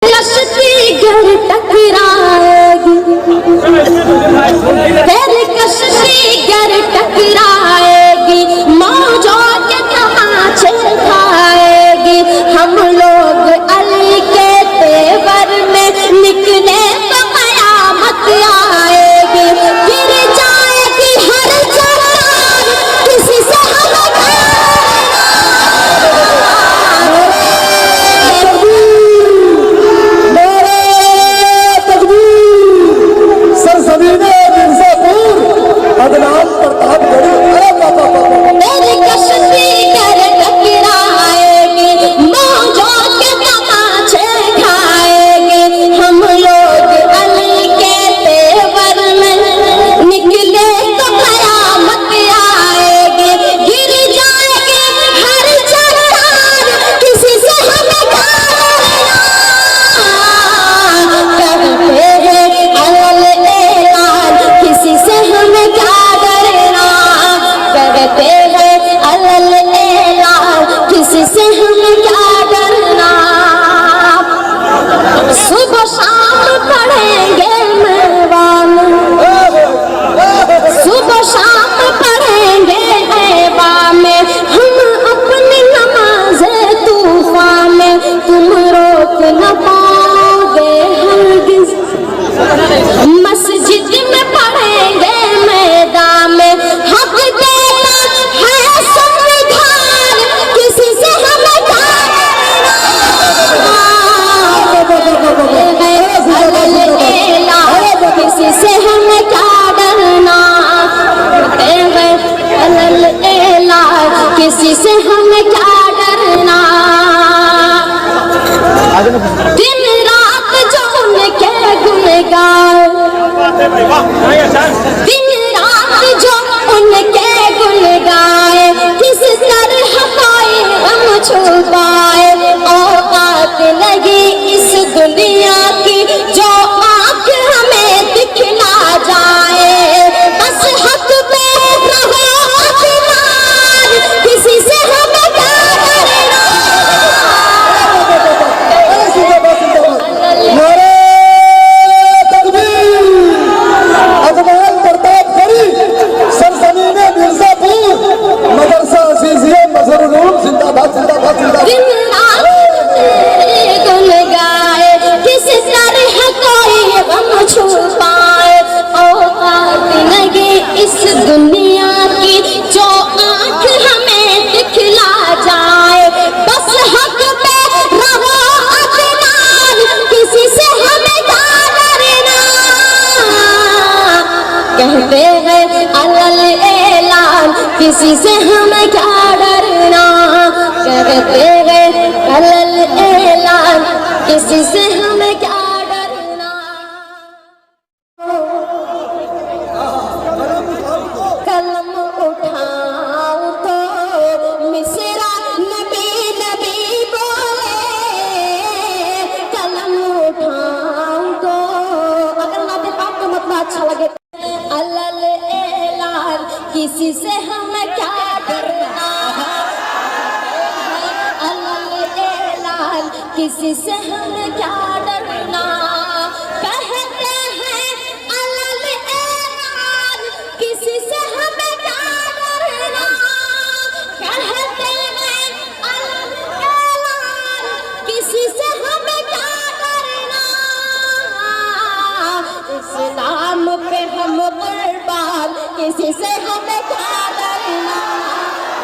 कश्ती गर टकराएगी, तेरी कश्ती गर टकराएगी, मौजों के तमाचे खाएगी। हम लोग अली के तेवर में निकले तो कयामत आएगी। गिर जाएगी हर चट्टान, किसी से मेरी कश्ती कर टकराएगी, मौजों के तमाचे खाएगी। हम लोग अली के तेवर में निकले तो कयामत आएगी। गिर जाएगी हर चट्टान, किसी से हमें कहते हैं अल ऐलान, किसी से हमें क्या डरना। कहते हैं अल ऐलान, किसी से हमें क्या डरना। सुबह शाम पढ़ेंगे मैवान, सुबह शाम पढ़ेंगे ऐवान में हम अपनी नमाज़े तूफान में। तुम रोक न पाओगे हरगिज़, मस्जिद में पढ़ेंगे मैदान में। हक देता है संविधान, किसी से हमें क्या डरना। किसी से हमें क्या डरना। किसी से हमें क्या डरना। दिन रात जो उनके गुण गाए, दिन रात जो उनके गुण गाए, किस तरह कोई हम छुपाए। औकात लगी इस दुनिया की, जो आँख हमें दिखला जाए। बस हक पे रहो अभिमान, किसी से हमें क्या डरना। दिन रात गुन गाए, किस तरह कोई गम छुपाए। औकात लगी इस दुनिया की, जो आँख हमें दिखला जाए। बस हक पे रहो अभिमान, किसी से हमें क्या डरना। कहते हैं अल ऐलान, किसी से हमें क्या डरना। कहते हैं अल ऐलान, किसी से हमें क्या डरना। कलम उठाऊं तो मिसरा नबी नबी बोले। कलम उठाऊं तो अगर नाते पाक का मतलब अच्छा लगे। अल ऐलान, किसी से हमें क्या डरना। किसी से हमें क्या डरना। कहते हैं अल ऐलान, किसी से हमें क्या डरना। कहते हैं अल ऐलान, किसी से हमें क्या डरना। इस्लाम पे हम कुर्बान, किसी से हमें क्या डरना।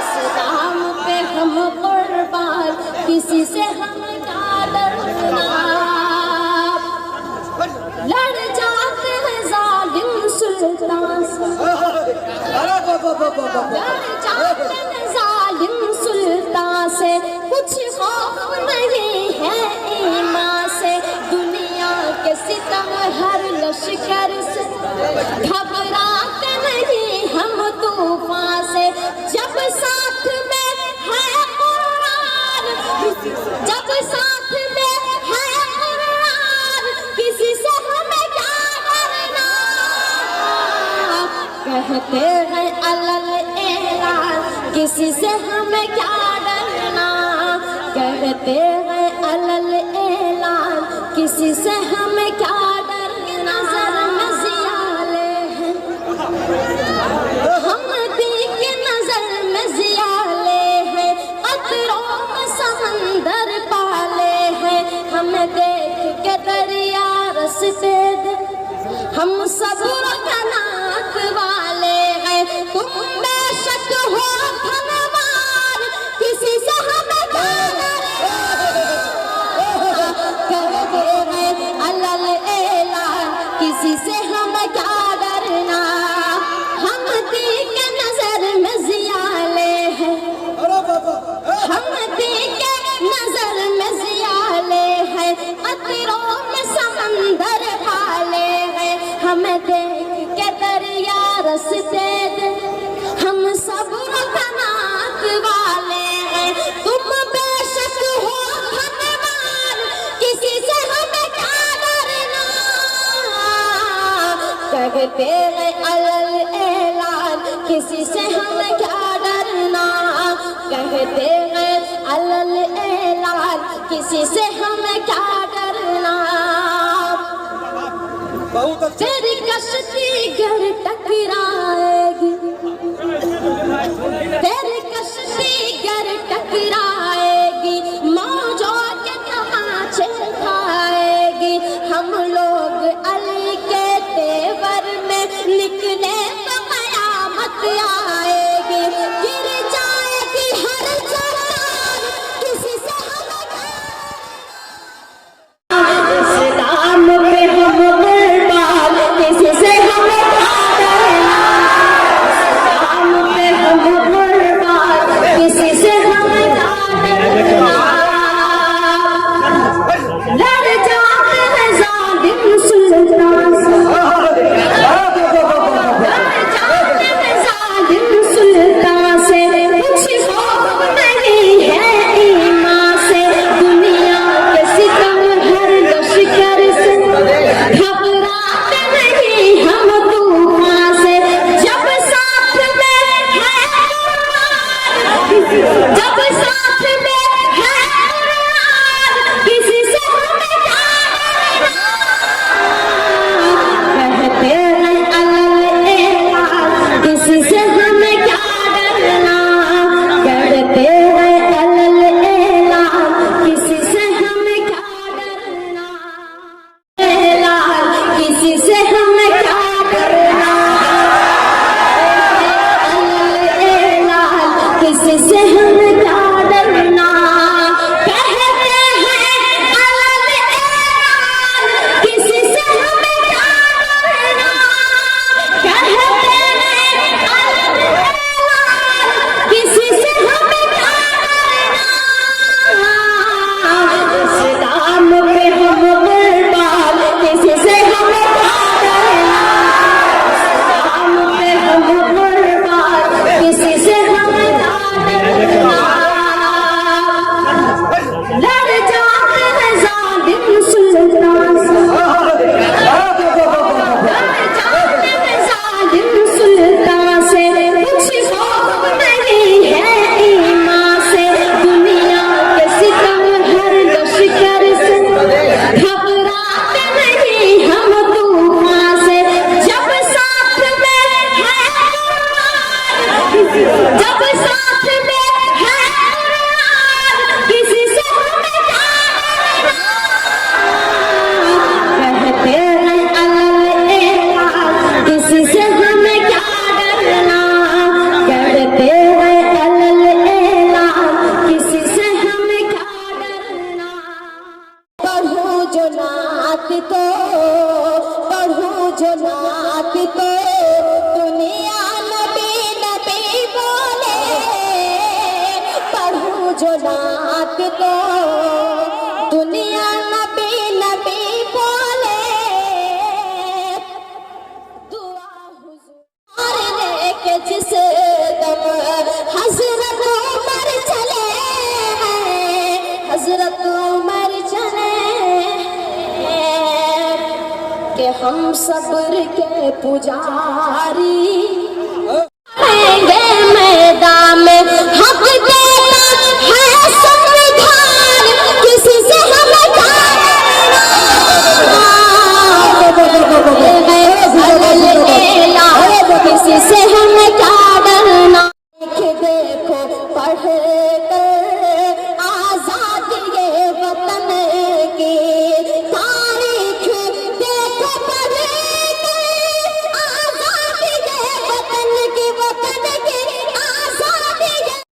इस्लाम पे हम कुर्बान, किसी से हमें क्या डरना। लड़ जाते हैं जालिम सुल्तान से, लड़ जाते हैं जालिम सुल्तान से। कुछ खौफ नहीं है ईमान से। दुनिया के सितम हर लश्कर से, घबराते नहीं हम तूफान से। जब साथ में है कुरान, जब साथ में है कुरान, किसी से हमें क्या डरना। कहते हैं अल ऐलान, किसी से हमें क्या डरना। कहते हैं अल ऐलान, किसी से हमें क्या डर, नजर में जियाले हैं हम, देख के नजर में जियाले हैं, कतरों में समंदर पाले हैं, हमें देख के दरिया रसते दे, हम सब्र कनात वाले हैं, तुम बेशक हो धनवान, किसी से हमें क्या डर, कहते हैं अलल ऐलान, किसी से हमें क्या डरना, हम देख के नजर में जियाले हैं, हम देख के नजर में जियाले हैं, कतरों में समंदर पाले हैं, हमें देख के दरिया रसते दे, हम सब्र कनात वाले हैं, तुम बेशक हो धनवान, किसी से हमें क्या डरना, कहते हैं अलल ऐलान, किसी से हमें क्या डरना, कहते हैं अलल ऐलान, किसी से हमें क्या डरना, तेरी कश्ती गर टकराएगी, तेरी कश्ती गर टकराएगी, मौजों के तमाचे खाएगी, हम लोग अली के तेवर में निकले तो कयामत आएगी, गिर जाएगी हर चट्टान, किसी से हमें इस्लाम पे हम कुर्बान, किसी से हमें क्या डरना, इस्लाम पे हम कुर्बान, किसी से हमें क्या डरना, लड़ जाते हैं जालिम सुल्तान से, लड़ जाते हैं जालिम सुल्तान से, कुछ खौफ नहीं है ईमान से, दुनिया के सितम हर लश्कर से, घबराते नहीं हम तूफान से, जब साथ में है कुरान, जब साथ में है कुरान, किसी से हमें क्या डरना, कहते हैं अलल ऐलान, किसी से हमें क्या डरना, कहते हैं अलल ऐलान, किसी से हमें क्या डरना, ऐलान, किसी से हमें क्या डरना, अलल ऐलान, किसी से हमें क्या डरना, कहते हैं अलल ऐलान, किसी से हमें क्या डरना, कहते हैं अलल ऐलान, किसी से हमें क्या डरना, इस्लाम पे हम कुर्बान, किसी से हमें क्या डरना, इस्लाम पे हम कुर्बान, किसी से हमें क्या डरना, लड़ जाते हैं जालिम सुल्तान से, लड़ जाते हैं जालिम सुल्तान से, कुछ खौफ नहीं है ईमान से, दुनिया के सितम हर लश्कर से, घबराते नहीं हम तूफान से, जब साथ में है कुरान, जब साथ में है कुरान, किसी से हमें क्या डरना, कहते हैं अलल ऐलान, किसी से हमें क्या डरना, कहते हैं अलल ऐलान, किसी से हमें क्या डरना, पढ़ूं जो नात तो, पढ़ूं जो नात तो, दुनिया नबी नबी बोले, पढ़ूं जो नात तो, दुनिया नबी नबी बोले, दुआ हुजूर लेके जिस दम हजरत उमर चले हैं, हजरत उमर चले हैं, कि हम सब्र के पुजारी, रहेंगे मैदान में, हक देता है संविधान, किसी से हमें क्या डरना, किसी से हमें क्या डरना। देखो पढ़